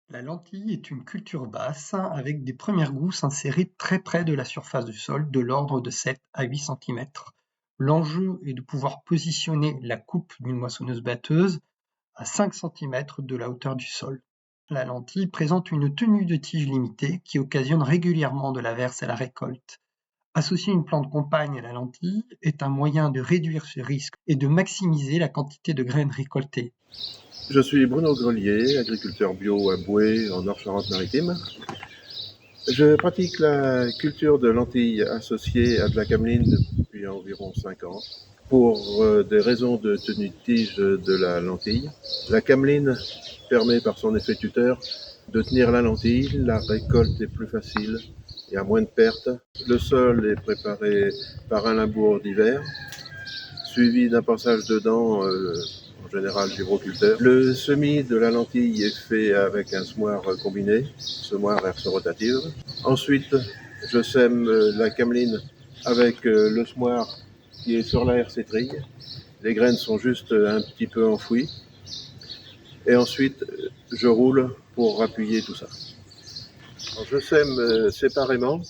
La lentille est une culture basse avec des premières gousses insérées très près de la surface du sol, de l'ordre de 7 à 8 centimètres. L'enjeu est de pouvoir positionner la coupe d'une moissonneuse-batteuse à 5 centimètres de la hauteur du sol. La lentille présente une tenue de tige limitée qui occasionne régulièrement de l'averse à la récolte. Associer une plante compagne à la lentille est un moyen de réduire ce risque et de maximiser la quantité de graines récoltées. Je suis Bruno Grelier, agriculteur bio à Boué, en Nord-Charente-Maritime. Je pratique la culture de lentilles associée à de la cameline depuis environ 5 ans. Pour des raisons de tenue de tige de la lentille, la cameline permet par son effet tuteur de tenir la lentille, la récolte est plus facile, il y a moins de pertes. Le sol est préparé par un labour d'hiver, suivi d'un passage de dents, en général vibroculteur. Le semis de la lentille est fait avec un semoir combiné, semoir herse rotative. Ensuite, je sème la cameline avec le semoir qui est sur la herse trille. Les graines sont juste un petit peu enfouies. Et ensuite, je roule pour appuyer tout ça. Alors, je sème séparément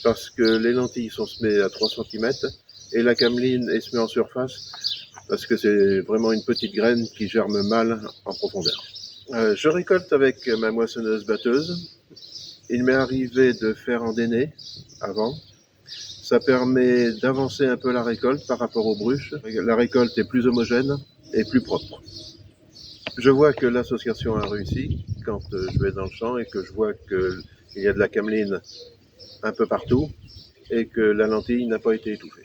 parce que les lentilles sont semées à 3 centimètres et la cameline est semée en surface parce que c'est vraiment une petite graine qui germe mal en profondeur. Je récolte avec ma moissonneuse batteuse. Il m'est arrivé de faire endainer avant. Ça permet d'avancer un peu la récolte par rapport aux bruches. La récolte est plus homogène et plus propre. Je vois que l'association a réussi quand je vais dans le champ et que je vois qu'il y a de la cameline un peu partout et que la lentille n'a pas été étouffée.